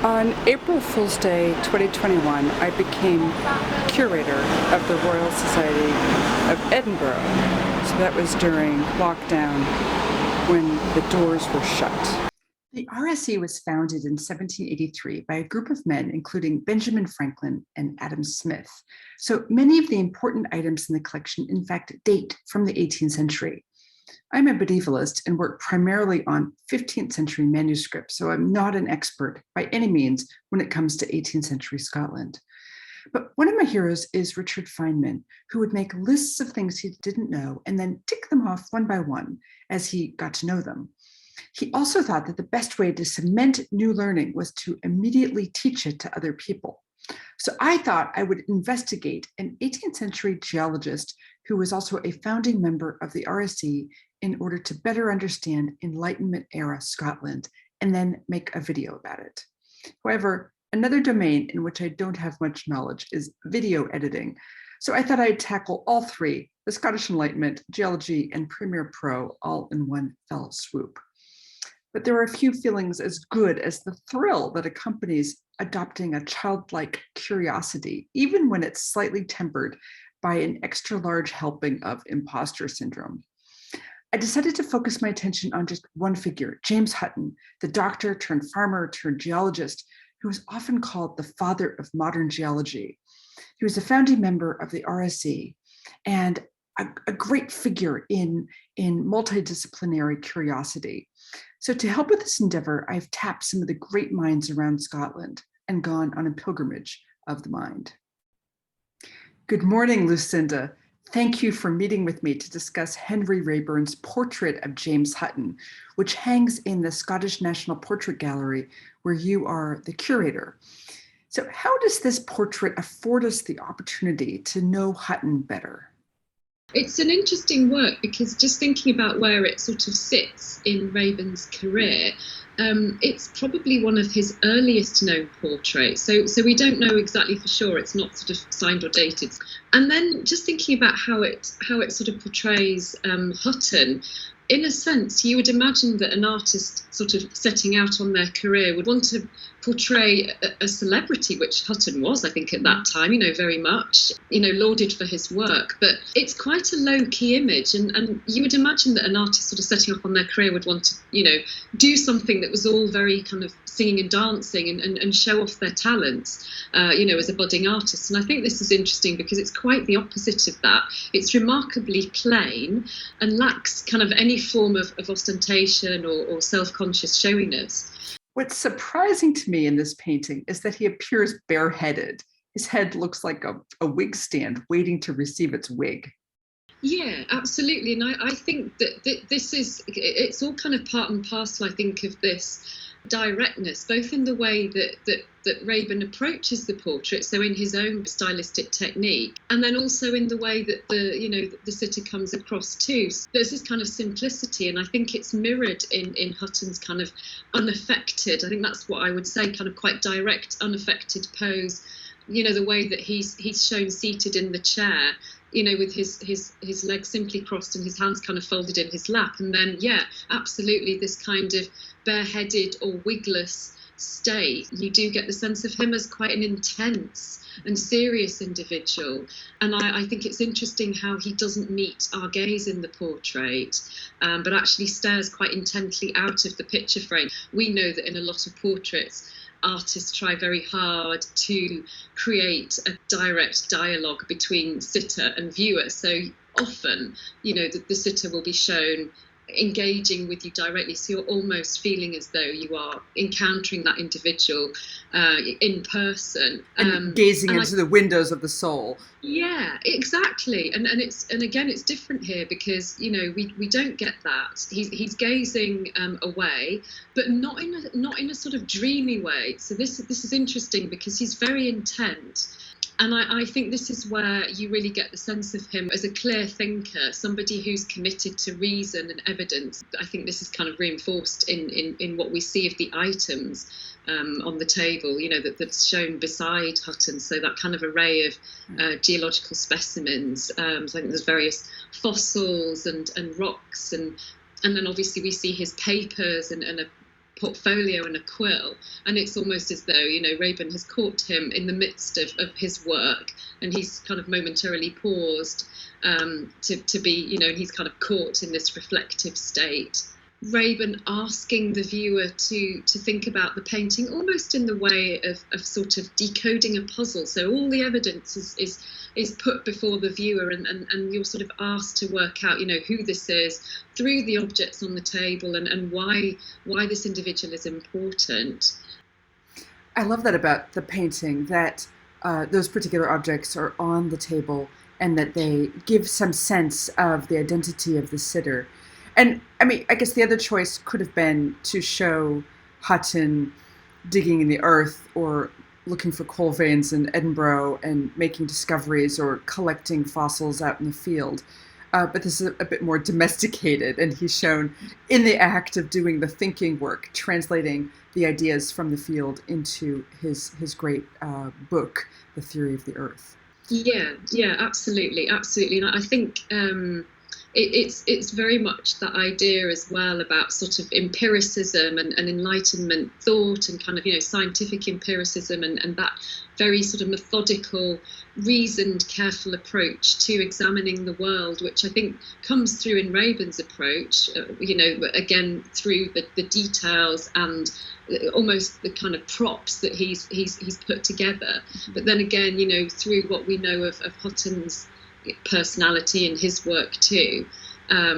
On April Fool's Day 2021, I became curator of the Royal Society of Edinburgh. So that was during lockdown when the doors were shut. The RSE was founded in 1783 by a group of men, including Benjamin Franklin and Adam Smith. So many of the important items in the collection, in fact, date from the 18th century. I'm a medievalist and work primarily on 15th century manuscripts, so I'm not an expert by any means when it comes to 18th century Scotland. But one of my heroes is Richard Feynman, who would make lists of things he didn't know and then tick them off one by one as he got to know them. He also thought that the best way to cement new learning was to immediately teach it to other people. So I thought I would investigate an 18th century geologist who was also a founding member of the RSE in order to better understand Enlightenment era Scotland and then make a video about it. However, another domain in which I don't have much knowledge is video editing. So I thought I'd tackle all three, the Scottish Enlightenment, Geology, and Premiere Pro, all in one fell swoop. But there are a few feelings as good as the thrill that accompanies adopting a childlike curiosity, even when it's slightly tempered by an extra large helping of imposter syndrome. I decided to focus my attention on just one figure, James Hutton, the doctor turned farmer turned geologist, who is often called the father of modern geology. He was a founding member of the RSE and a great figure in multidisciplinary curiosity. So to help with this endeavor, I've tapped some of the great minds around Scotland and gone on a pilgrimage of the mind. Good morning, Lucinda. Thank you for meeting with me to discuss Henry Raeburn's portrait of James Hutton, which hangs in the Scottish National Portrait Gallery, where you are the curator. So how does this portrait afford us the opportunity to know Hutton better? It's an interesting work because just thinking about where it sort of sits in Raeburn's career, it's probably one of his earliest known portraits. So we don't know exactly for sure. It's not sort of signed or dated. And then just thinking about how it sort of portrays Hutton. In a sense, you would imagine that an artist sort of setting out on their career would want to portray a celebrity, which Hutton was, I think, at that time, very much, lauded for his work. But it's quite a low-key image, and you would imagine that an artist sort of setting up on their career would want to, do something that was all very kind of singing and dancing and show off their talents, as a budding artist. And I think this is interesting because it's quite the opposite of that. It's remarkably plain and lacks kind of any form of ostentation or self-conscious showiness. What's surprising to me in this painting is that he appears bareheaded. His head looks like a wig stand waiting to receive its wig. Yeah, absolutely. And I think that it's all kind of part and parcel, I think, of this directness, both in the way that Raeburn approaches the portrait, so in his own stylistic technique, and then also in the way that the sitter comes across too. So there's this kind of simplicity, and I think it's mirrored in Hutton's kind of unaffected, I think that's what I would say, kind of quite direct, unaffected pose. The way that he's shown seated in the chair, with his legs simply crossed and his hands kind of folded in his lap. And then, yeah, absolutely, this kind of bareheaded or wigless state. You do get the sense of him as quite an intense and serious individual. And I think it's interesting how he doesn't meet our gaze in the portrait, but actually stares quite intently out of the picture frame. We know that in a lot of portraits, artists try very hard to create a direct dialogue between sitter and viewer. So often, the sitter will be shown engaging with you directly, so you're almost feeling as though you are encountering that individual in person and gazing into the windows of the soul. Yeah, exactly. And again it's different here because we don't get that. He's gazing away, but not in a sort of dreamy way. So this is interesting because he's very intent. And I think this is where you really get the sense of him as a clear thinker, somebody who's committed to reason and evidence. I think this is kind of reinforced in what we see of the items on the table, that's shown beside Hutton. So that kind of array of geological specimens. So I think there's various fossils and rocks, and then obviously we see his papers and a portfolio and a quill, and it's almost as though, you know, Raeburn has caught him in the midst of his work, and he's kind of momentarily paused to be, you know, he's kind of caught in this reflective state. Raeburn asking the viewer to think about the painting almost in the way of sort of decoding a puzzle. So all the evidence is put before the viewer, and you're sort of asked to work out, you know, who this is through the objects on the table, and why this individual is important. I love that about the painting, that those particular objects are on the table and that they give some sense of the identity of the sitter. And I mean, I guess the other choice could have been to show Hutton digging in the earth or looking for coal veins in Edinburgh and making discoveries or collecting fossils out in the field. But this is a bit more domesticated, and he's shown in the act of doing the thinking work, translating the ideas from the field into his great book, The Theory of the Earth. Yeah, absolutely. And I think it's very much that idea as well about sort of empiricism and Enlightenment thought, and kind of, you know, scientific empiricism, and that very sort of methodical, reasoned, careful approach to examining the world, which I think comes through in Raeburn's approach, you know, again through the details and almost the kind of props that he's put together. But then again, you know, through what we know of Hutton's personality and his work too.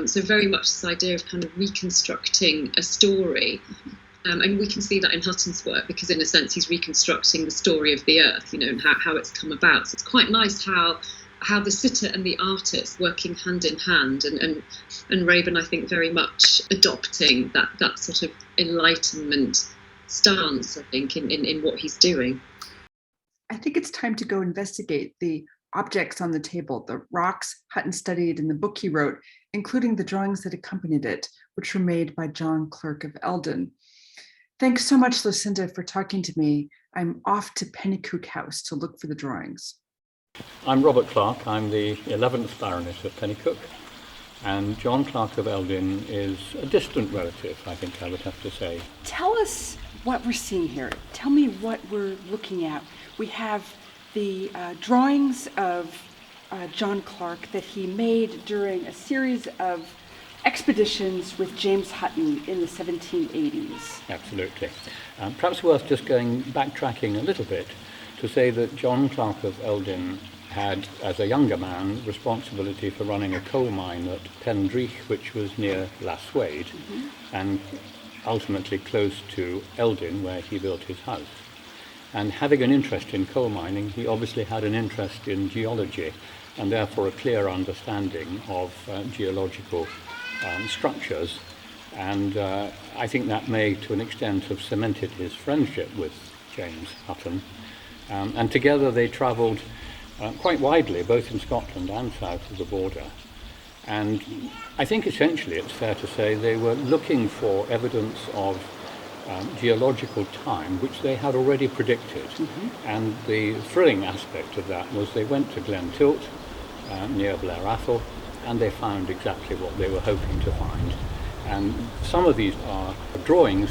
So very much this idea of kind of reconstructing a story. And we can see that in Hutton's work, because in a sense he's reconstructing the story of the earth, you know, and how it's come about. So it's quite nice how the sitter and the artist working hand in hand, and Raeburn, I think, very much adopting that sort of Enlightenment stance, I think, in what he's doing. I think it's time to go investigate the objects on the table, the rocks Hutton studied in the book he wrote, including the drawings that accompanied it, which were made by John Clerk of Eldon. Thanks so much, Lucinda, for talking to me. I'm off to Pennycook House to look for the drawings. I'm Robert Clark. I'm the 11th Baronet of Pennycook, and John Clerk of Eldon is a distant relative, I think I would have to say. Tell us what we're seeing here. Tell me what we're looking at. We have the drawings of John Clark that he made during a series of expeditions with James Hutton in the 1780s. Absolutely. Perhaps worth just backtracking a little bit to say that John Clerk of Eldon had, as a younger man, responsibility for running a coal mine at Pendrich, which was near Lasswade, and ultimately close to Eldon, where he built his house. And having an interest in coal mining, he obviously had an interest in geology, and therefore a clear understanding of geological structures. And I think that may, to an extent, have cemented his friendship with James Hutton. And together they travelled quite widely, both in Scotland and south of the border. And I think essentially it's fair to say they were looking for evidence of geological time, which they had already predicted. And the thrilling aspect of that was they went to Glen Tilt, near Blair Athol, and they found exactly what they were hoping to find. And some of these are drawings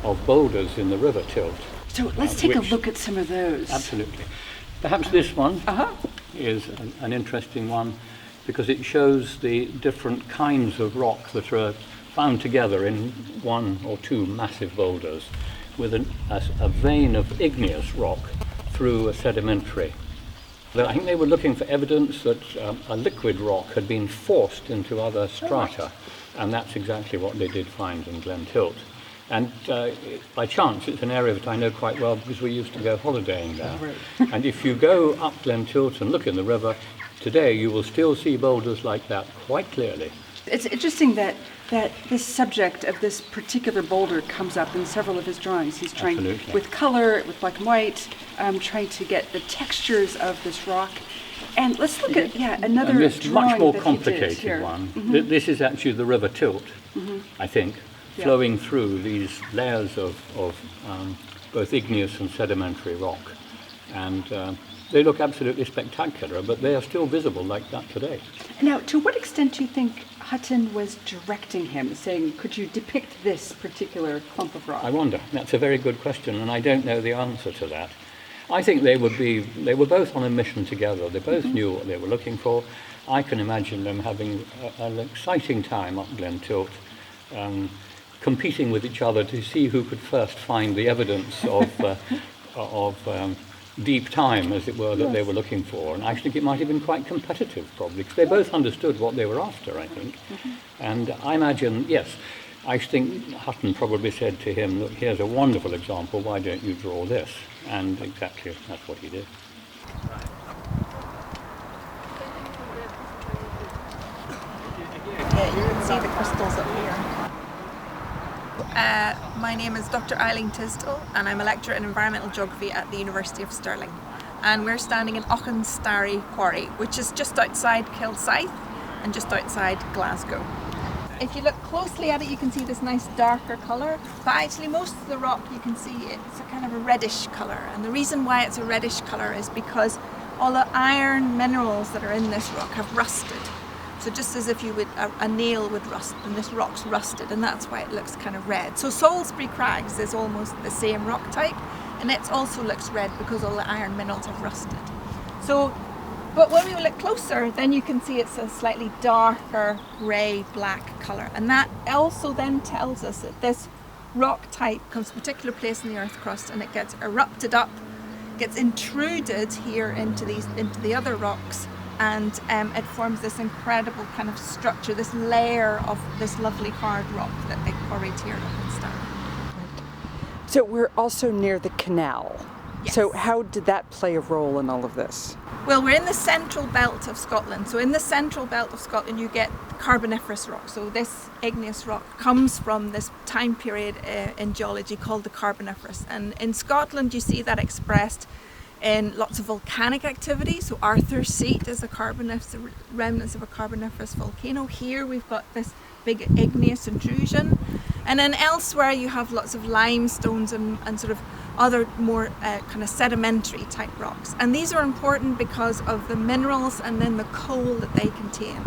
of boulders in the River Tilt. So let's take a look at some of those. Absolutely. Perhaps this one is an interesting one, because it shows the different kinds of rock that are found together in one or two massive boulders with a vein of igneous rock through a sedimentary. I think they were looking for evidence that a liquid rock had been forced into other strata, and that's exactly what they did find in Glen Tilt. And by chance, it's an area that I know quite well because we used to go holidaying there. Right. And if you go up Glen Tilt and look in the river, today you will still see boulders like that quite clearly. It's interesting that this subject of this particular boulder comes up in several of his drawings. He's trying, Absolutely. with color, with black and white, trying to get the textures of this rock. And let's look at another and this drawing much more that complicated he did here. one. This is actually the River Tilt, I think, flowing through these layers of both igneous and sedimentary rock. And they look absolutely spectacular, but they are still visible like that today. Now, to what extent do you think Hutton was directing him, saying, could you depict this particular clump of rock? I wonder. That's a very good question, and I don't know the answer to that. I think they were both on a mission together. They both knew what they were looking for. I can imagine them having an exciting time up Glen Tilt, competing with each other to see who could first find the evidence of deep time, as it were, that they were looking for. And I think it might have been quite competitive, probably, because they both understood what they were after, I think. And I imagine, yes, I think Hutton probably said to him, look, here's a wonderful example, why don't you draw this? And exactly that's what he did. Yeah, you can see the crystals up here. My name is Dr. Eileen Tisdall, and I'm a lecturer in environmental geography at the University of Stirling. And we're standing in Auchenstary Quarry, which is just outside Kilsyth and just outside Glasgow. If you look closely at it, you can see this nice darker colour, but actually most of the rock you can see it's a kind of a reddish colour. And the reason why it's a reddish colour is because all the iron minerals that are in this rock have rusted. So just as if you would, a nail would rust, and this rock's rusted, and that's why it looks kind of red. So Salisbury Crags is almost the same rock type, and it also looks red because all the iron minerals have rusted. So, but when we look closer, then you can see it's a slightly darker grey-black colour, and that also then tells us that this rock type comes to a particular place in the earth crust, and it gets erupted up, gets intruded here into the other rocks, and it forms this incredible kind of structure, this layer of this lovely hard rock that they quarried here at Auchenstary. So we're also near the canal. Yes. So how did that play a role in all of this? Well, we're in the central belt of Scotland. So in the central belt of Scotland, you get Carboniferous rock. So this igneous rock comes from this time period in geology called the Carboniferous. And in Scotland, you see that expressed in lots of volcanic activity. So Arthur's Seat is remnants of a Carboniferous volcano. Here we've got this big igneous intrusion. And then elsewhere you have lots of limestones and sort of other more kind of sedimentary type rocks. And these are important because of the minerals and then the coal that they contain.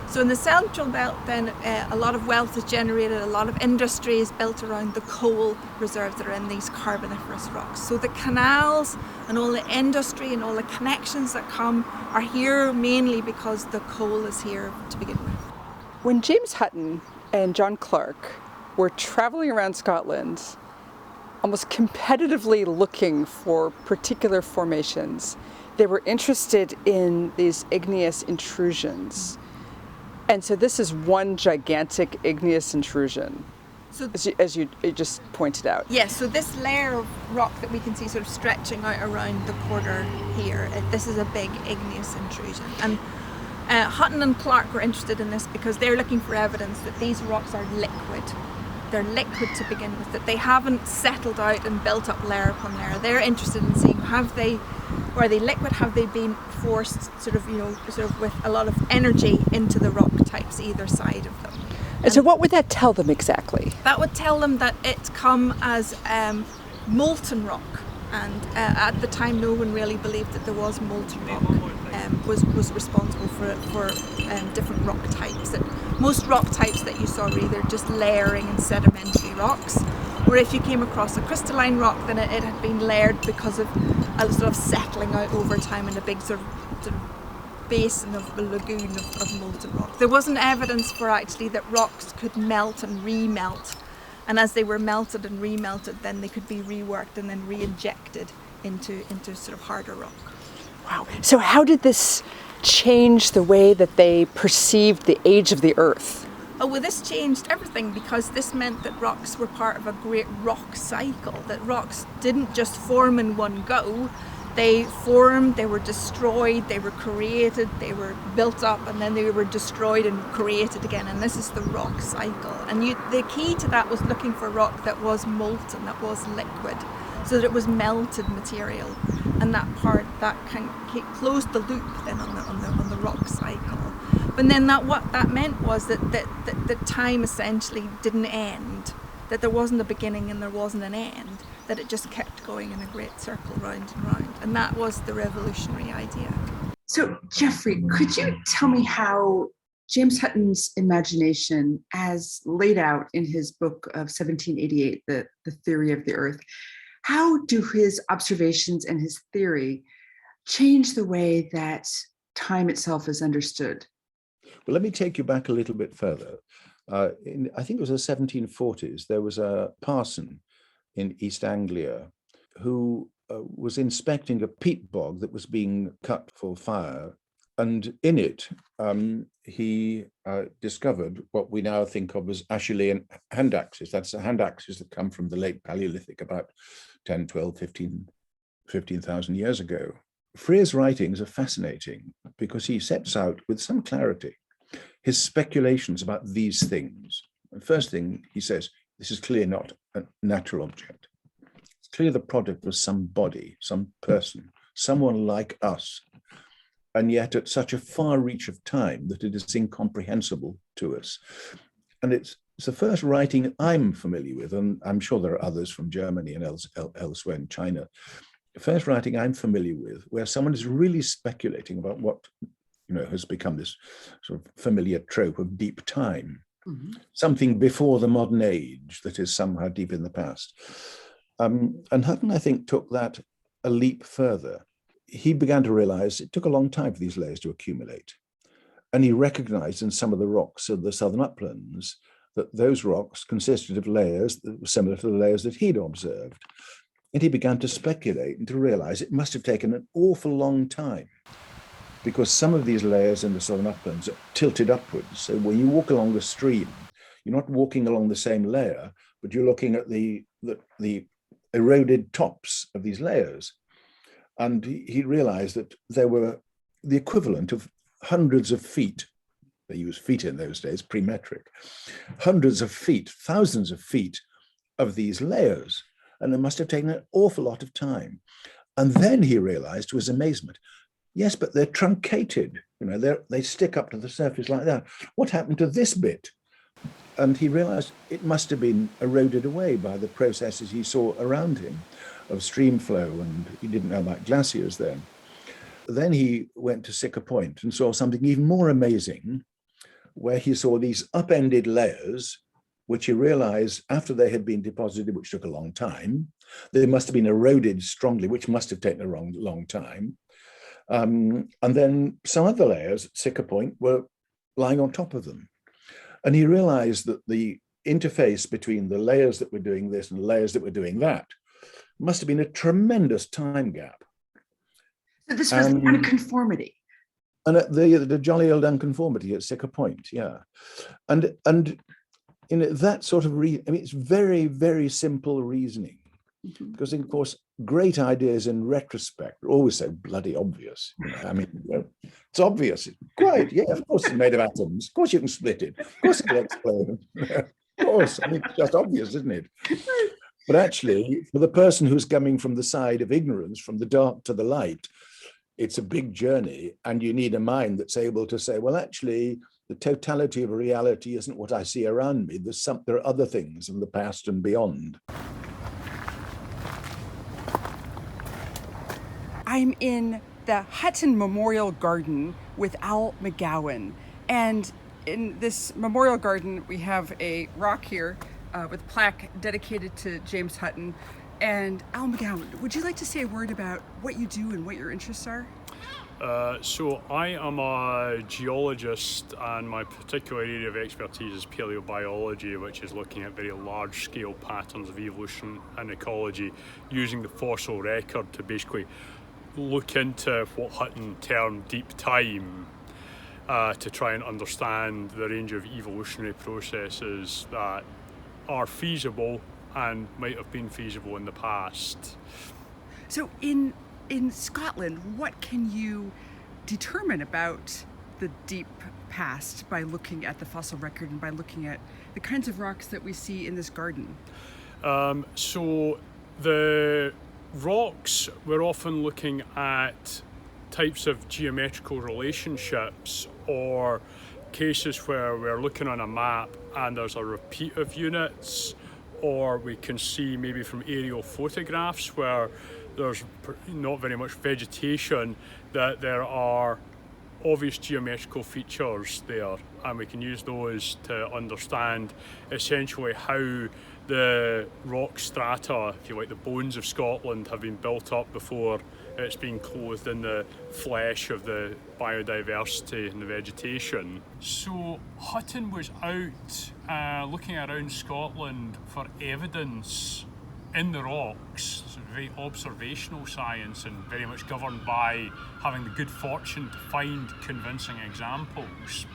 So in the central belt then a lot of wealth is generated, a lot of industry is built around the coal reserves that are in these Carboniferous rocks. So the canals and all the industry and all the connections that come are here mainly because the coal is here to begin with. When James Hutton and John Clarke were traveling around Scotland, almost competitively looking for particular formations, they were interested in these igneous intrusions. And so this is one gigantic igneous intrusion, so, as you just pointed out. Yes, so this layer of rock that we can see sort of stretching out around the corner here, this is a big igneous intrusion. And Hutton and Clarke were interested in this because they're looking for evidence that these rocks are liquid. They're liquid to begin with, that they haven't settled out and built up layer upon layer. They're interested in seeing, are they liquid, have they been forced sort of with a lot of energy into the rock types either side of them. And so what would that tell them exactly? That would tell them that it's come as molten rock, and at the time no one really believed that there was molten rock was responsible for different rock types. That most rock types that you saw were either just layering and sedimentary rocks, or if you came across a crystalline rock, then it had been layered because of a sort of settling out over time in a big sort of basin of a lagoon of molten rock. There wasn't evidence for actually that rocks could melt and remelt, and as they were melted and remelted, then they could be reworked and then re-injected into sort of harder rock. Wow. So how did this change the way that they perceived the age of the Earth? Oh, well, this changed everything because this meant that rocks were part of a great rock cycle, that rocks didn't just form in one go. They formed, they were destroyed, they were created, they were built up, and then they were destroyed and created again. And this is the rock cycle. And the key to that was looking for rock that was molten, that was liquid, so that it was melted material. And that closed the loop then on the rock cycle. But then what that meant was that time essentially didn't end, that there wasn't a beginning and there wasn't an end, that it just kept going in a great circle round and round. And that was the revolutionary idea. So, Geoffrey, could you tell me how James Hutton's imagination, as laid out in his book of 1788, The Theory of the Earth, how do his observations and his theory change the way that time itself is understood? Well, let me take you back a little bit further. I think it was the 1740s, there was a parson in East Anglia who was inspecting a peat bog that was being cut for fire. And in it, he discovered what we now think of as Acheulean hand axes. That's the hand axes that come from the late Paleolithic, about 10, 12, 15,000 years ago. Frere's writings are fascinating because he sets out with some clarity his speculations about these things. The first thing he says, this is clearly not a natural object. It's clear the product was some body, some person, someone like us, and yet at such a far reach of time that it is incomprehensible to us. And it's the first writing I'm familiar with, and I'm sure there are others from Germany and elsewhere in China, the first writing I'm familiar with where someone is really speculating about what has become this sort of familiar trope of deep time, something before the modern age that is somehow deep in the past. And Hutton, I think, took that a leap further. He began to realize it took a long time for these layers to accumulate. And he recognized in some of the rocks of the southern uplands that those rocks consisted of layers that were similar to the layers that he'd observed. And he began to speculate and to realize it must have taken an awful long time, because some of these layers in the southern uplands are tilted upwards. So when you walk along the stream, you're not walking along the same layer, but you're looking at the eroded tops of these layers. And he realized that there were the equivalent of hundreds of feet, they used feet in those days, pre-metric, hundreds of feet, thousands of feet of these layers. And it must have taken an awful lot of time. And then he realized, to his amazement, yes, but they're truncated. They stick up to the surface like that. What happened to this bit? And he realized it must have been eroded away by the processes he saw around him of stream flow, and he didn't know about glaciers then. Then he went to Siccar Point and saw something even more amazing, where he saw these upended layers, which he realized after they had been deposited, which took a long time, they must have been eroded strongly, which must have taken a long time. And then some other layers at Siccar Point were lying on top of them. And he realized that the interface between the layers that were doing this and the layers that were doing that must have been a tremendous time gap. So this was unconformity. And the jolly old unconformity at Siccar Point, yeah. And that sort of, it's very, very simple reasoning. Because, of course, great ideas in retrospect are always so bloody obvious. It's obvious. Great, yeah, of course it's made of atoms. Of course you can split it. Of course it'll explode. Of course, it's just obvious, isn't it? But actually, for the person who's coming from the side of ignorance, from the dark to the light, it's a big journey, and you need a mind that's able to say, well, actually, the totality of reality isn't what I see around me. There are other things in the past and beyond. I'm in the Hutton Memorial Garden with Al McGowan. And in this memorial garden, we have a rock here with a plaque dedicated to James Hutton. And Al McGowan, would you like to say a word about what you do and what your interests are? So I am a geologist, and my particular area of expertise is paleobiology, which is looking at very large-scale patterns of evolution and ecology using the fossil record to basically look into what Hutton termed deep time to try and understand the range of evolutionary processes that are feasible and might have been feasible in the past. So in Scotland, what can you determine about the deep past by looking at the fossil record and by looking at the kinds of rocks that we see in this garden? So the rocks, we're often looking at types of geometrical relationships or cases where we're looking on a map and there's a repeat of units, or we can see maybe from aerial photographs where there's not very much vegetation that there are obvious geometrical features there, and we can use those to understand essentially how the rock strata, if you like, the bones of Scotland, have been built up before it's been clothed in the flesh of the biodiversity and the vegetation. So Hutton was out looking around Scotland for evidence in the rocks. It's a very observational science and very much governed by having the good fortune to find convincing examples.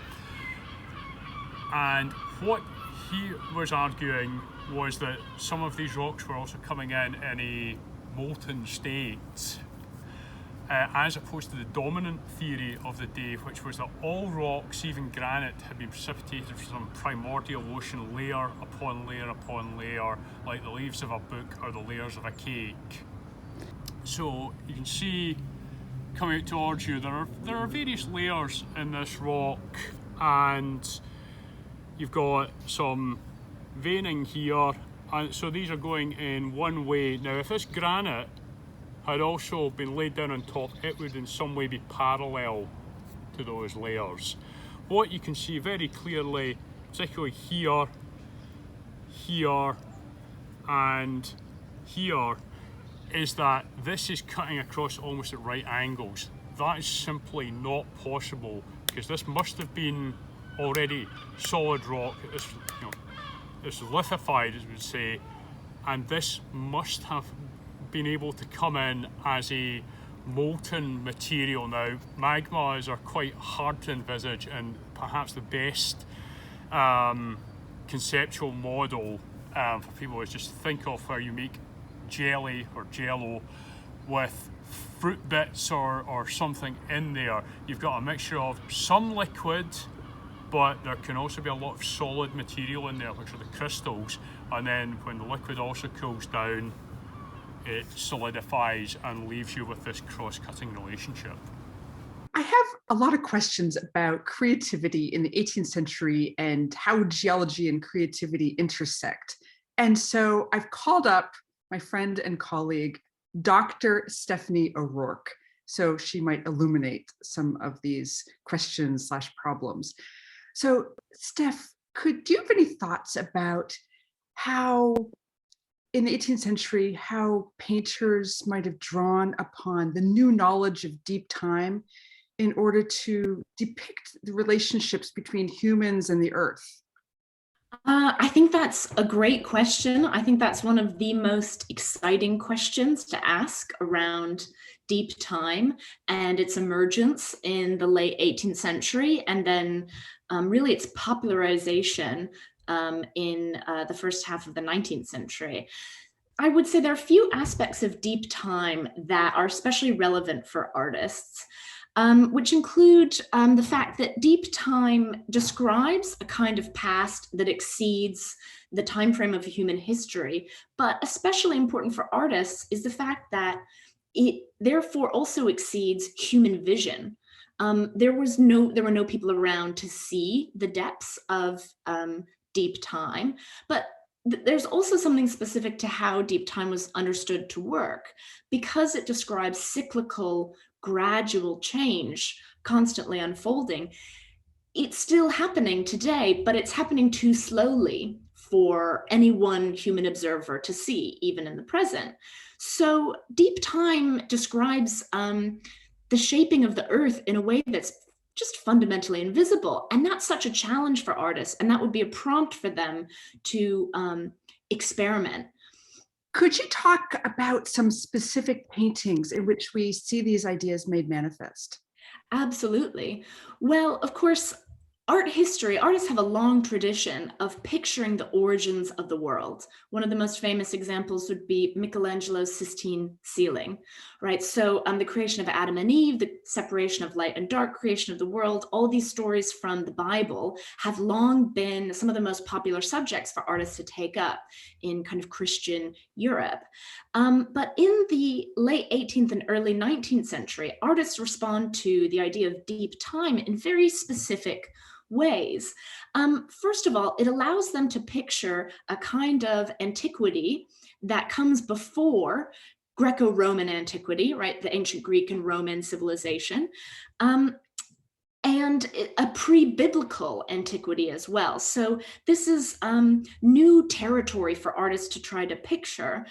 And what he was arguing was that some of these rocks were also coming in a molten state, as opposed to the dominant theory of the day, which was that all rocks, even granite, had been precipitated from some primordial ocean, layer upon layer upon layer, like the leaves of a book or the layers of a cake. So you can see, coming out towards you, there are various layers in this rock, and you've got some veining here, and so these are going in one way. Now, if this granite had also been laid down on top, it would in some way be parallel to those layers. What you can see very clearly, particularly here, here, and here, is that this is cutting across almost at right angles. That is simply not possible, because this must have been already solid rock. It's lithified, as we would say, and this must have been able to come in as a molten material. Now, magmas are quite hard to envisage, and perhaps the best conceptual model for people is just think of where you make jelly or jello with fruit bits or something in there. You've got a mixture of some liquid, but there can also be a lot of solid material in there, which are the crystals, and then when the liquid also cools down, it solidifies and leaves you with this cross-cutting relationship. I have a lot of questions about creativity in the 18th century and how geology and creativity intersect. And so I've called up my friend and colleague, Dr. Stephanie O'Rourke, so she might illuminate some of these questions / problems. So Steph, do you have any thoughts about how in the 18th century, how painters might have drawn upon the new knowledge of deep time in order to depict the relationships between humans and the earth? I think that's a great question. I think that's one of the most exciting questions to ask around deep time and its emergence in the late 18th century, and then really its popularization in the first half of the 19th century. I would say there are a few aspects of deep time that are especially relevant for artists, which include the fact that deep time describes a kind of past that exceeds the time frame of human history. But especially important for artists is the fact that it therefore also exceeds human vision. There were no people around to see the depths of deep time, but there's also something specific to how deep time was understood to work, because it describes cyclical, gradual change constantly unfolding. It's still happening today, but it's happening too slowly for any one human observer to see, even in the present. So deep time describes the shaping of the earth in a way that's just fundamentally invisible. And that's such a challenge for artists. And that would be a prompt for them to experiment. Could you talk about some specific paintings in which we see these ideas made manifest? Absolutely. Well, of course, artists have a long tradition of picturing the origins of the world. One of the most famous examples would be Michelangelo's Sistine ceiling, right? So the creation of Adam and Eve, the separation of light and dark, creation of the world, all these stories from the Bible have long been some of the most popular subjects for artists to take up in kind of Christian Europe. But in the late 18th and early 19th century, artists respond to the idea of deep time in very specific ways. First of all, it allows them to picture a kind of antiquity that comes before Greco-Roman antiquity, right? The ancient Greek and Roman civilization. and a pre-biblical antiquity as well. So this is new territory for artists to try to picture.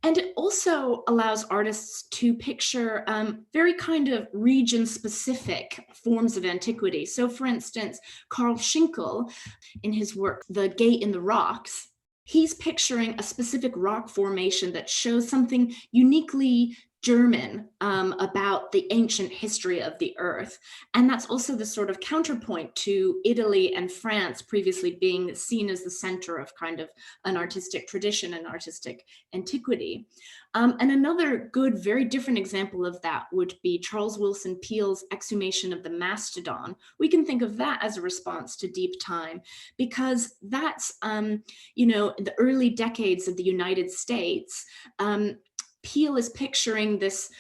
And it also allows artists to picture very kind of region-specific forms of antiquity. So for instance, Carl Schinkel, in his work, The Gate in the Rocks, he's picturing a specific rock formation that shows something uniquely German about the ancient history of the earth. And that's also the sort of counterpoint to Italy and France previously being seen as the center of kind of an artistic tradition and artistic antiquity. And another good, very different example of that would be Charles Wilson Peele's exhumation of the mastodon. We can think of that as a response to deep time, because that's, the early decades of the United States. Peele is picturing this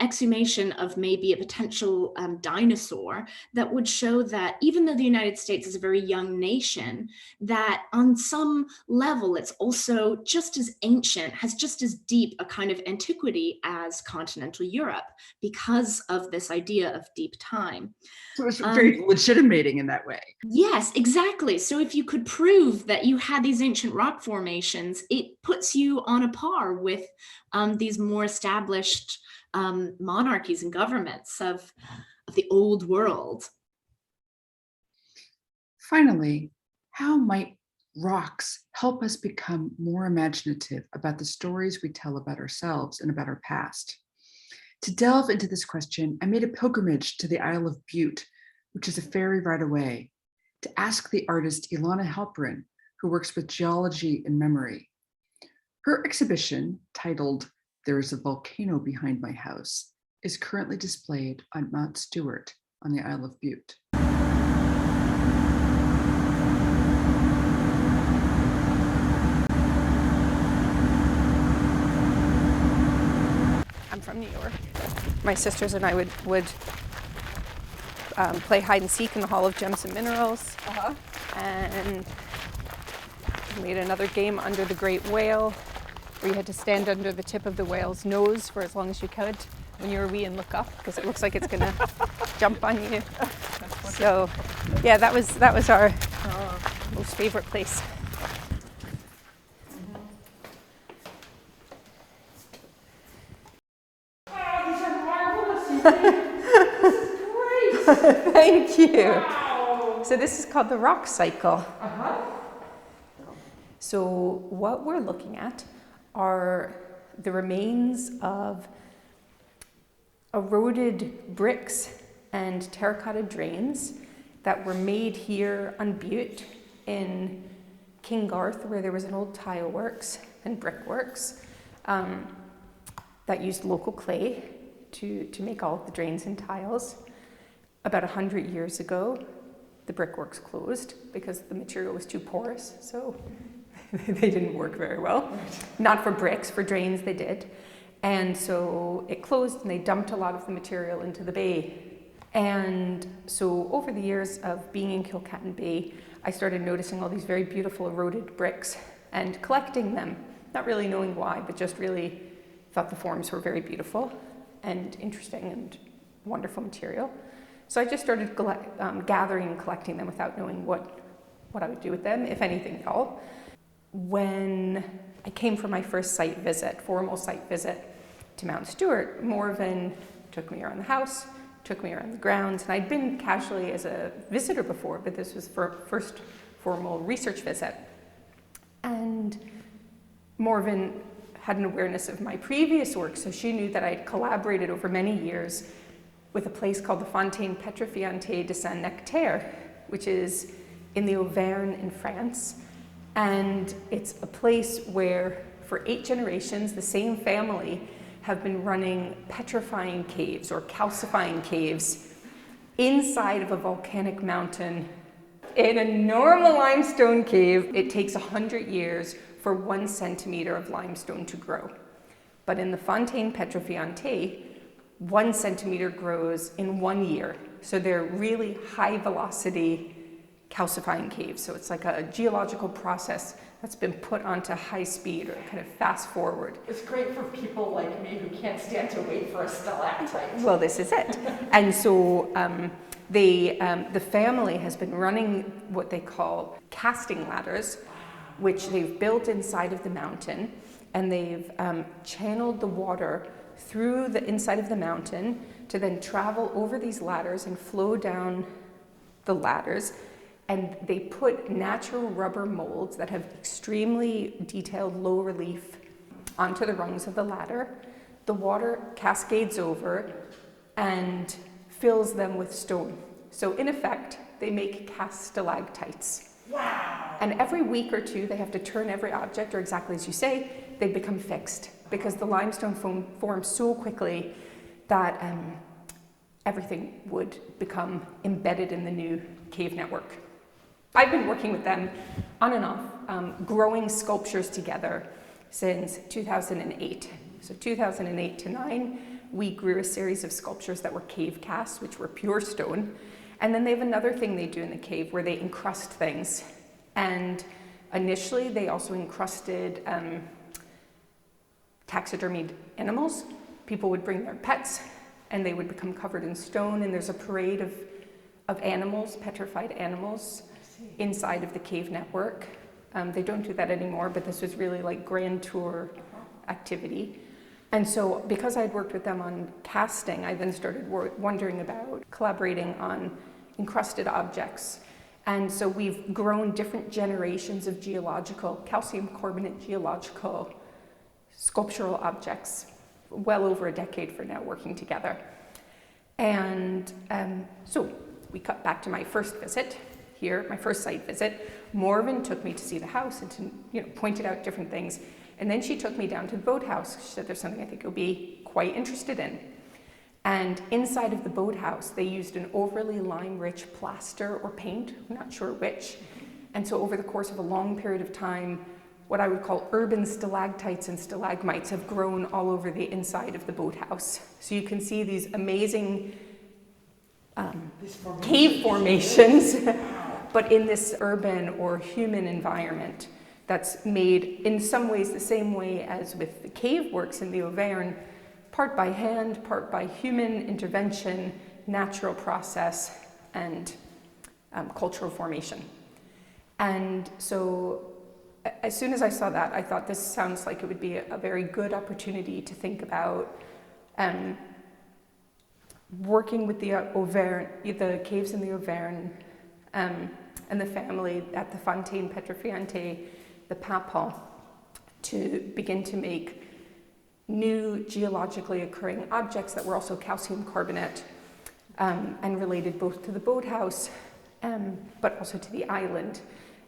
exhumation of maybe a potential dinosaur that would show that even though the United States is a very young nation, that on some level it's also just as ancient, has just as deep a kind of antiquity as continental Europe because of this idea of deep time. So it's very legitimating in that way. Yes, exactly. So if you could prove that you had these ancient rock formations, it puts you on a par with these more established monarchies and governments of the old world. Finally, how might rocks help us become more imaginative about the stories we tell about ourselves and about our past? To delve into this question, I made a pilgrimage to the Isle of Bute, which is a ferry ride away, to ask the artist Ilana Halperin, who works with geology and memory. Her exhibition, titled "There is a Volcano Behind My House," is currently displayed on Mount Stewart on the Isle of Bute. I'm from New York. My sisters and I would play hide and seek in the Hall of Gems and Minerals. And we made another game under the great whale, where you had to stand under the tip of the whale's nose for as long as you could when you were wee and look up, because it looks like it's gonna jump on you. So yeah, that was our most favorite place. Thank you. Wow. So this is called the rock cycle. So what we're looking at are the remains of eroded bricks and terracotta drains that were made here on Bute in Kingarth, where there was an old tile works and brickworks that used local clay to make all of the drains and tiles. About 100 years ago, the brickworks closed because the material was too porous, so they didn't work very well. Not for bricks, for drains they did. And so it closed and they dumped a lot of the material into the bay. And so over the years of being in Kilcatton Bay, I started noticing all these very beautiful eroded bricks and collecting them, not really knowing why, but just really thought the forms were very beautiful and interesting and wonderful material. So I just started gathering and collecting them without knowing what I would do with them, if anything at all. When I came for my first site visit, formal site visit to Mount Stewart, Morven took me around the house, took me around the grounds, and I'd been casually as a visitor before, but this was for first formal research visit. And Morven had an awareness of my previous work, so she knew that I'd collaborated over many years with a place called the Fontaine Petrifiante de Saint-Nectaire, which is in the Auvergne in France. And it's a place where for 8 generations, the same family have been running petrifying caves or calcifying caves inside of a volcanic mountain. In a normal limestone cave, it takes 100 years for 1 centimeter of limestone to grow. But in the Fontaine Petrifiante, 1 centimeter grows in 1 year. So they're really high velocity calcifying caves. So it's like a geological process that's been put onto high speed or kind of fast forward. It's great for people like me who can't stand to wait for a stalactite. Well, this is it. And so the family has been running what they call casting ladders, which they've built inside of the mountain, and they've channeled the water through the inside of the mountain to then travel over these ladders and flow down the ladders. And they put natural rubber molds that have extremely detailed low relief onto the rungs of the ladder. The water cascades over and fills them with stone. So in effect, they make cast stalactites. Wow! And every week or two, they have to turn every object, or exactly as you say, they become fixed because the limestone forms so quickly that everything would become embedded in the new cave network. I've been working with them on and off, growing sculptures together since 2008. So 2008 to 9, we grew a series of sculptures that were cave casts, which were pure stone. And then they have another thing they do in the cave where they encrust things. And initially, they also encrusted taxidermied animals. People would bring their pets, and they would become covered in stone. And there's a parade of animals, petrified animals, inside of the cave network. They don't do that anymore, but this was really like grand tour activity. And so because I'd worked with them on casting, I then started wondering about collaborating on encrusted objects. And so we've grown different generations of geological, calcium carbonate geological sculptural objects, well over a decade for now working together. And so we cut back to my first visit here, my first site visit. Morven took me to see the house and to, pointed out different things. And then she took me down to the boathouse. She said, there's something I think you'll be quite interested in. And inside of the boathouse, they used an overly lime-rich plaster or paint, I'm not sure which. And so over the course of a long period of time, what I would call urban stalactites and stalagmites have grown all over the inside of the boathouse. So you can see these amazing cave formations, but in this urban or human environment that's made in some ways the same way as with the cave works in the Auvergne, part by hand, part by human intervention, natural process, and cultural formation. And so as soon as I saw that, I thought this sounds like it would be a very good opportunity to think about working with the Auvergne, the caves in the Auvergne, and the family at the Fontaine Petrifiante, the Papal, to begin to make new geologically occurring objects that were also calcium carbonate and related both to the boathouse but also to the island.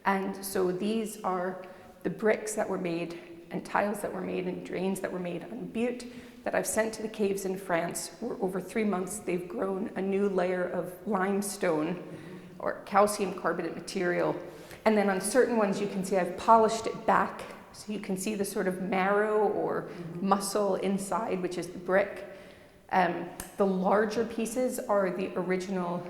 And so these are the bricks that were made and tiles that were made and drains that were made on Butte that I've sent to the caves in France, where over 3 months they've grown a new layer of limestone or calcium carbonate material. And then on certain ones you can see I've polished it back, so you can see the sort of marrow or muscle inside, which is the brick. The larger pieces are the original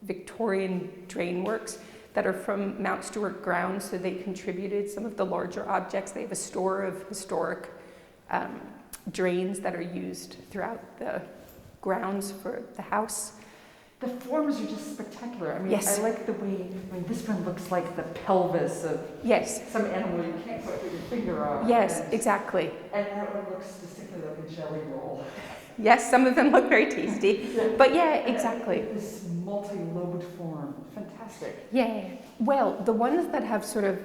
Victorian drain works that are from Mount Stewart grounds, so they contributed some of the larger objects. They have a store of historic drains that are used throughout the grounds for the house. The forms are just spectacular. I mean, Yes. I like the way, this one looks like the pelvis of some animal you can't put your finger on. Yes, exactly. And that one looks distinctly like a jelly roll. Yes, some of them look very tasty. But yeah, exactly. This multi-lobed form, fantastic. Yeah. Well, the ones that have sort of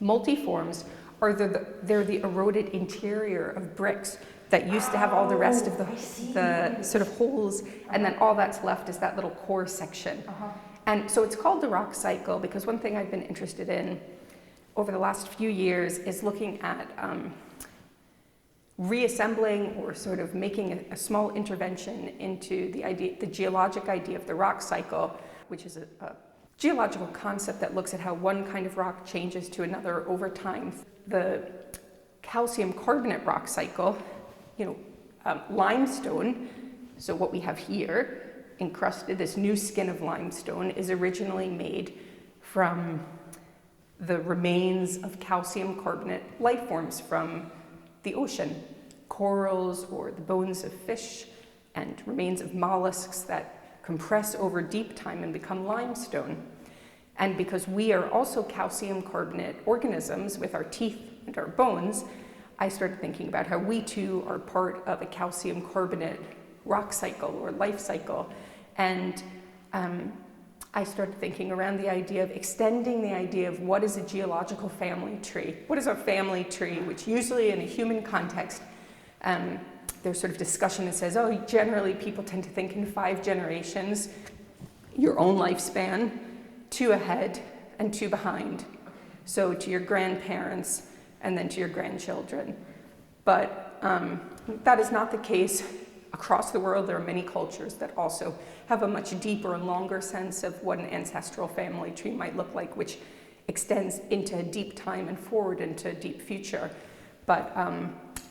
multiforms are they're the eroded interior of bricks that used to have all the rest of the sort of holes, and then all that's left is that little core section. And so it's called the rock cycle because one thing I've been interested in over the last few years is looking at reassembling or sort of making a small intervention into the geologic idea of the rock cycle, which is a geological concept that looks at how one kind of rock changes to another over time. The calcium carbonate rock cycle, limestone, so what we have here, encrusted, this new skin of limestone, is originally made from the remains of calcium carbonate life forms from the ocean, corals or the bones of fish, and remains of mollusks that compress over deep time and become limestone. And because we are also calcium carbonate organisms with our teeth and our bones, I started thinking about how we too are part of a calcium carbonate rock cycle or life cycle. And I started thinking around the idea of extending the idea of what is a geological family tree? What is our family tree? Which usually in a human context, there's sort of discussion that says, oh, generally people tend to think in 5 generations, your own lifespan, 2 ahead and 2 behind. So to your grandparents and then to your grandchildren. But that is not the case across the world. There are many cultures that also have a much deeper and longer sense of what an ancestral family tree might look like, which extends into deep time and forward into deep future. But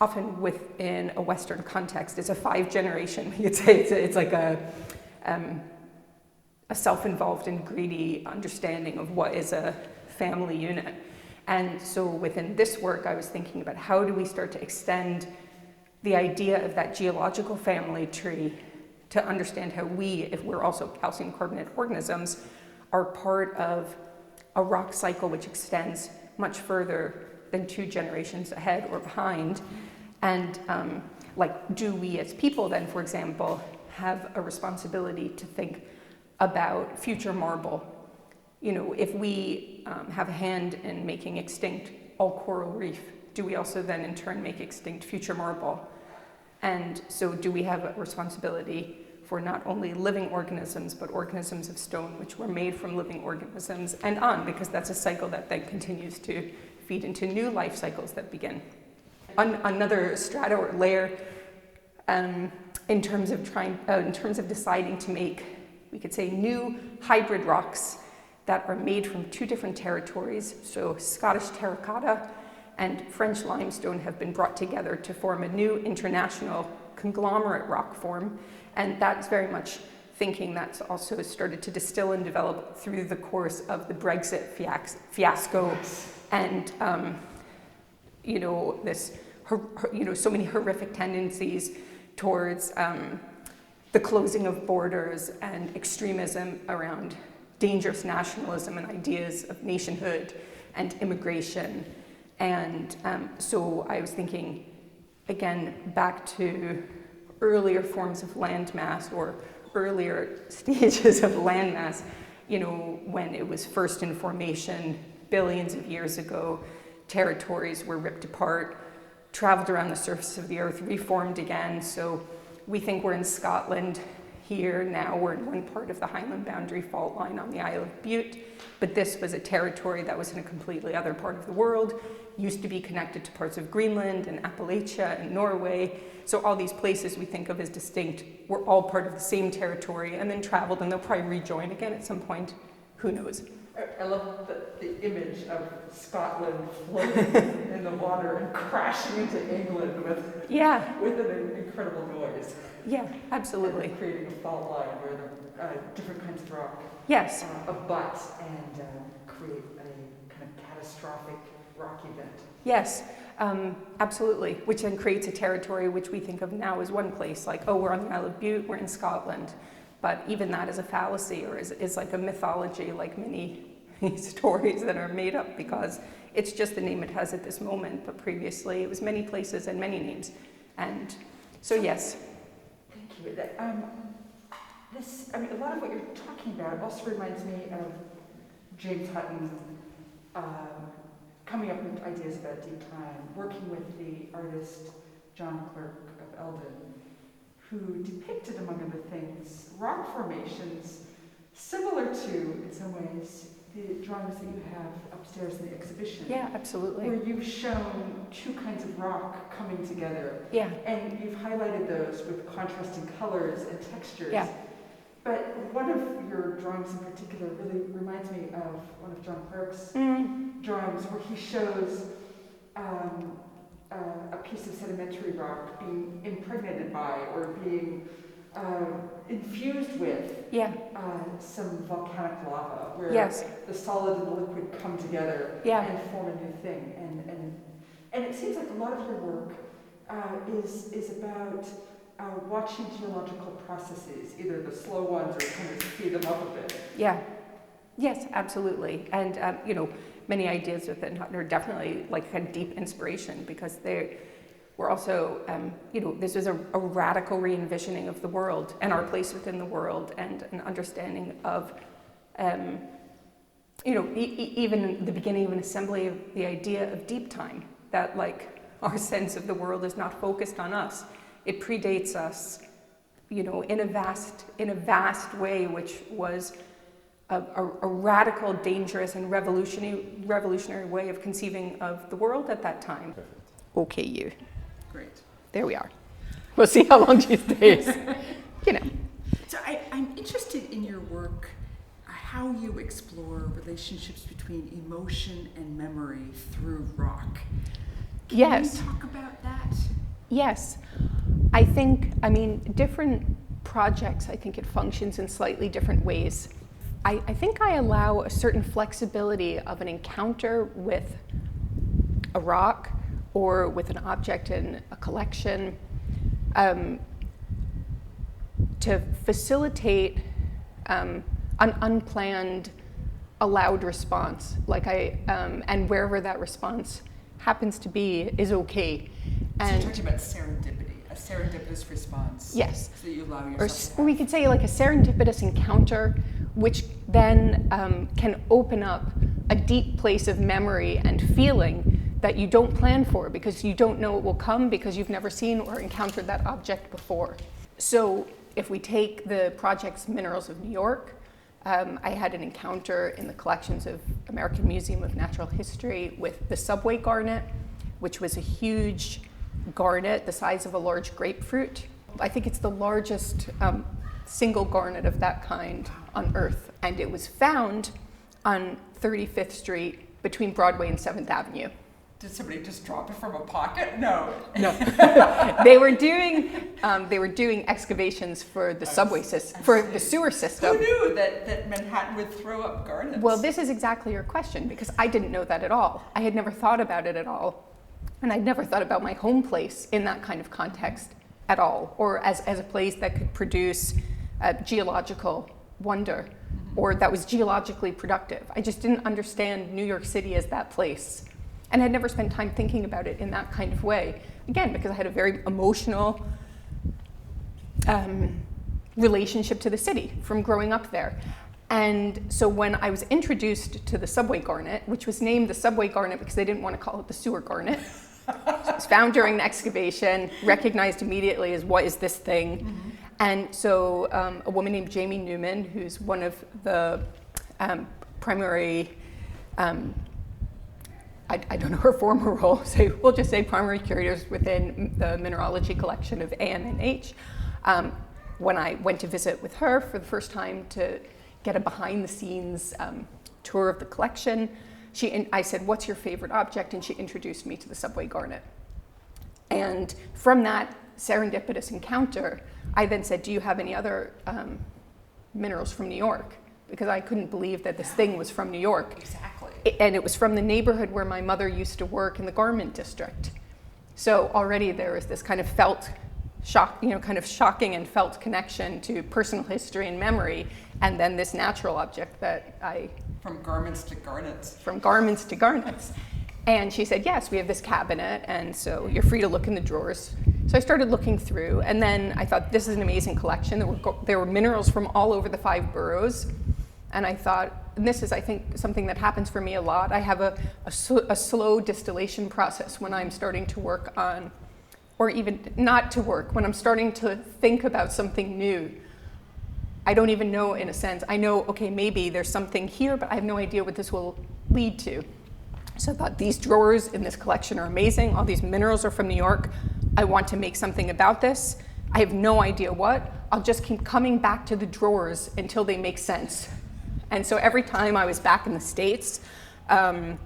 often within a Western context, it's a 5 generation. You'd say it's like a self-involved and greedy understanding of what is a family unit. And so within this work, I was thinking about how do we start to extend the idea of that geological family tree to understand how we, if we're also calcium carbonate organisms, are part of a rock cycle which extends much further than 2 generations ahead or behind. And like, do we as people then, for example, have a responsibility to think about future marble? You know, if we have a hand in making extinct all coral reef, do we also then in turn make extinct future marble? And so do we have a responsibility for not only living organisms, but organisms of stone, which were made from living organisms and on, because that's a cycle that then continues to feed into new life cycles that begin. Another strata or layer in terms of deciding to make, we could say, new hybrid rocks that are made from 2 different territories. So Scottish terracotta and French limestone have been brought together to form a new international conglomerate rock form. And that's very much thinking that's also started to distill and develop through the course of the Brexit fiasco and, so many horrific tendencies towards the closing of borders and extremism around dangerous nationalism and ideas of nationhood and immigration. And so I was thinking, again, back to earlier forms of landmass or earlier stages of landmass, when it was first in formation billions of years ago, territories were ripped apart, traveled around the surface of the earth, reformed again. So we think we're in Scotland here now. We're in one part of the Highland boundary fault line on the Isle of Bute, but this was a territory that was in a completely other part of the world, used to be connected to parts of Greenland and Appalachia and Norway. So all these places we think of as distinct were all part of the same territory and then traveled, and they'll probably rejoin again at some point. Who knows? I love the image of Scotland floating in the water and crashing into England with an incredible noise. Yeah, absolutely. And creating a fault line where the different kinds of rock abut and create a kind of catastrophic rock event. Yes, absolutely, which then creates a territory which we think of now as one place, like, oh, we're on the Isle of Bute, we're in Scotland. But even that is a fallacy, or is like a mythology, like many stories that are made up, because it's just the name it has at this moment, but previously it was many places and many names. And so yes. Thank you. A lot of what you're talking about also reminds me of James Hutton coming up with ideas about deep time, working with the artist John Clerk of Eldon, who depicted, among other things, rock formations similar to, in some ways, the drawings that you have upstairs in the exhibition. Yeah, absolutely. Where you've shown 2 kinds of rock coming together. Yeah. And you've highlighted those with contrasting colors and textures. Yeah. But one of your drawings in particular really reminds me of one of John Clerk's drawings, where he shows a piece of sedimentary rock being impregnated by or being infused with Yeah. some volcanic lava, where Yes. the solid and the liquid come together Yeah. and form a new thing. And it seems like a lot of your work is about watching geological processes, either the slow ones or kind of speed them up a bit. Yeah. Yes, absolutely. And, you know, many ideas within Hutton are definitely like kind of deep inspiration, because they were also, you know, this was a radical re-envisioning of the world and our place within the world, and an understanding of, you know, even the beginning of an assembly of the idea of deep time, that like our sense of the world is not focused on us. It predates us, you know, in a vast way, which was a radical, dangerous, and revolutionary way of conceiving of the world at that time. Okay, you. Great. There we are. We'll see how long she stays. You know. So I'm interested in your work, how you explore relationships between emotion and memory through rock. Yes. Can you talk about that? Yes. I think, I mean, different projects, I think it functions in slightly different ways. I think I allow a certain flexibility of an encounter with a rock or with an object in a collection to facilitate an unplanned, allowed response. Like and wherever that response happens to be is okay. So you're talking about serendipity, a serendipitous response. Yes. So you allow yourself or we could say like a serendipitous encounter, which then can open up a deep place of memory and feeling that you don't plan for, because you don't know it will come, because you've never seen or encountered that object before. So if we take the project's Minerals of New York, I had an encounter in the collections of American Museum of Natural History with the subway garnet, which was a huge garnet the size of a large grapefruit. I think it's the largest single garnet of that kind on Earth, and it was found on 35th Street between Broadway and 7th Avenue. Did somebody just drop it from a pocket? No. No. They were doing excavations for the subway system, for the sewer system. Who knew that Manhattan would throw up garnets? Well, this is exactly your question, because I didn't know that at all. I had never thought about it at all. And I'd never thought about my home place in that kind of context at all, or as a place that could produce geological wonder, or that was geologically productive. I just didn't understand New York City as that place. And I'd never spent time thinking about it in that kind of way. Again, because I had a very emotional relationship to the city from growing up there. And so when I was introduced to the subway garnet, which was named the subway garnet because they didn't want to call it the sewer garnet, so it was found during the excavation, recognized immediately as what is this thing. Mm-hmm. And so a woman named Jamie Newman, who's one of the primary, I don't know her former role, so we'll just say primary curators within the mineralogy collection of AMNH. When I went to visit with her for the first time to get a behind-the-scenes tour of the collection, I said, "What's your favorite object?" And she introduced me to the subway garnet. And from that serendipitous encounter, I then said, "Do you have any other minerals from New York?" Because I couldn't believe that this thing was from New York. Exactly. And it was from the neighborhood where my mother used to work in the garment district. So already there was this kind of felt shock, kind of shocking and felt connection to personal history and memory, and then this natural object that From garments to garnets. From garments to garnets. And she said, "Yes, we have this cabinet, and so you're free to look in the drawers." So I started looking through, and then I thought, this is an amazing collection. There were minerals from all over the 5 boroughs. And I thought, and this is, I think, something that happens for me a lot. I have a slow distillation process when I'm starting to work on, or even not to work, when I'm starting to think about something new. I don't even know, in a sense. I know, okay, maybe there's something here, but I have no idea what this will lead to. So I thought, these drawers in this collection are amazing. All these minerals are from New York. I want to make something about this. I have no idea what. I'll just keep coming back to the drawers until they make sense. And so every time I was back in the States, I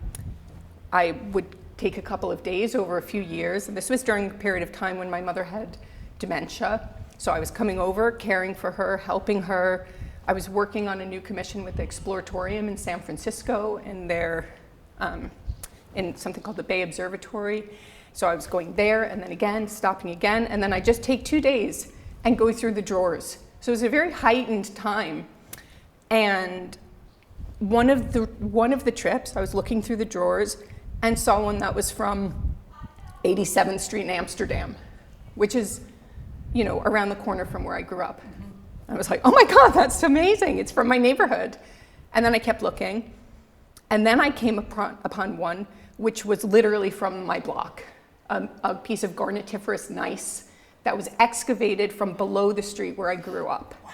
would take a couple of days over a few years. And this was during a period of time when my mother had dementia. So I was coming over, caring for her, helping her. I was working on a new commission with the Exploratorium in San Francisco and their, in something called the Bay Observatory. So I was going there and then again, stopping again, and then I just take 2 days and go through the drawers. So it was a very heightened time. And one of the trips, I was looking through the drawers and saw one that was from 87th Street in Amsterdam, which is, you know, around the corner from where I grew up. I was like, oh my God, that's amazing. It's from my neighborhood. And then I kept looking. And then I came upon one which was literally from my block, a piece of garnetiferous gneiss that was excavated from below the street where I grew up. Wow.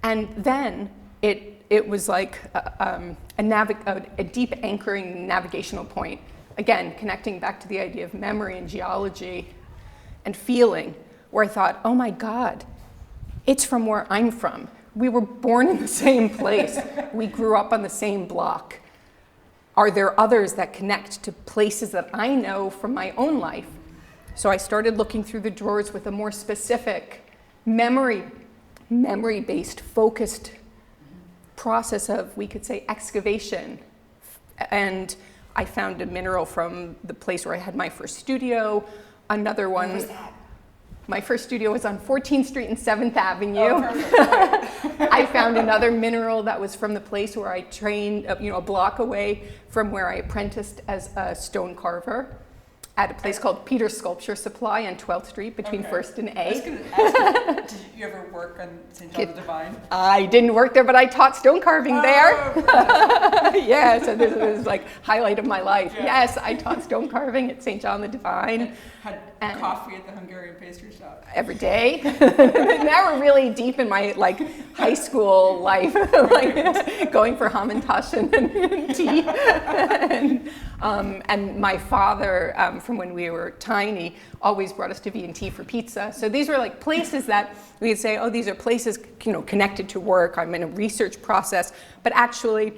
And then it was like a deep anchoring navigational point, again, connecting back to the idea of memory and geology and feeling, where I thought, oh my God, it's from where I'm from. We were born in the same place. We grew up on the same block. Are there others that connect to places that I know from my own life? So I started looking through the drawers with a more specific memory-based, focused process of, we could say, excavation. And I found a mineral from the place where I had my first studio. Another one. What was that? My first studio was on 14th Street and 7th Avenue. Oh, perfect. I found another mineral that was from the place where I trained, a block away from where I apprenticed as a stone carver at a place called Peter's Sculpture Supply on 12th Street between First and A. I was going to ask, did you ever work on St. John the Divine? I didn't work there, but I taught stone carving there. Yeah, so this was like highlight of my life. Yeah. Yes, I taught stone carving at St. John the Divine. Had coffee at the Hungarian pastry shop. Every day. Now we're really deep in my high school life, going for Hamantash and tea. And my father, from when we were tiny, always brought us to V&T for pizza. So these were like places that we would say, oh, these are places connected to work. I'm in a research process, but actually,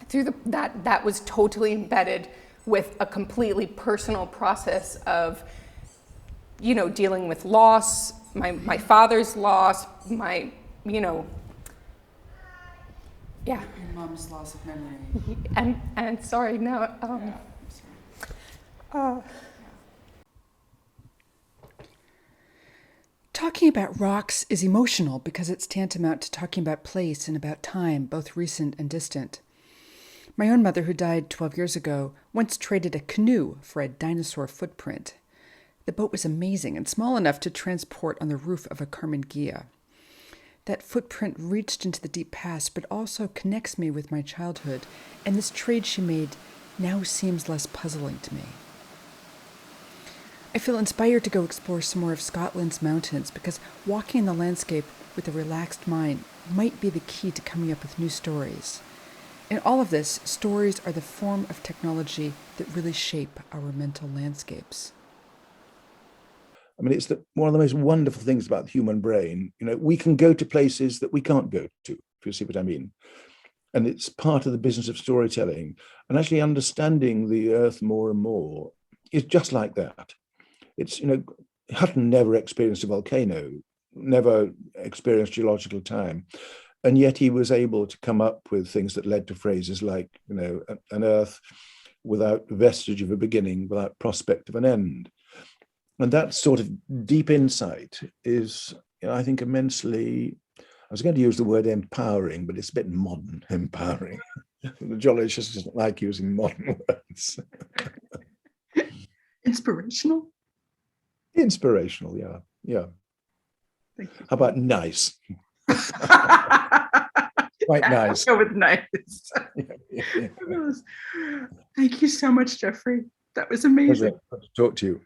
through that was totally embedded with a completely personal process of, dealing with loss, my father's loss, yeah. Your mom's loss of memory. And sorry, now, Talking about rocks is emotional because it's tantamount to talking about place and about time, both recent and distant. My own mother, who died 12 years ago, once traded a canoe for a dinosaur footprint. The boat was amazing and small enough to transport on the roof of a Carmen Ghia. That footprint reached into the deep past, but also connects me with my childhood, and this trade she made now seems less puzzling to me. I feel inspired to go explore some more of Scotland's mountains because walking in the landscape with a relaxed mind might be the key to coming up with new stories. In all of this, stories are the form of technology that really shape our mental landscapes. I mean, it's one of the most wonderful things about the human brain. We can go to places that we can't go to, if you see what I mean. And it's part of the business of storytelling. And actually understanding the earth more and more is just like that. It's, Hutton never experienced a volcano, never experienced geological time. And yet he was able to come up with things that led to phrases like, an earth without vestige of a beginning, without prospect of an end. And that sort of deep insight is, I think, immensely, I was going to use the word empowering, but it's a bit modern, empowering. The geologist doesn't like using modern words. Inspirational? Inspirational, yeah. Thank you. How about nice? Quite nice. I'll go with nice. Yeah. Thank you so much, Geoffrey. That was amazing. Pleasure to talk to you.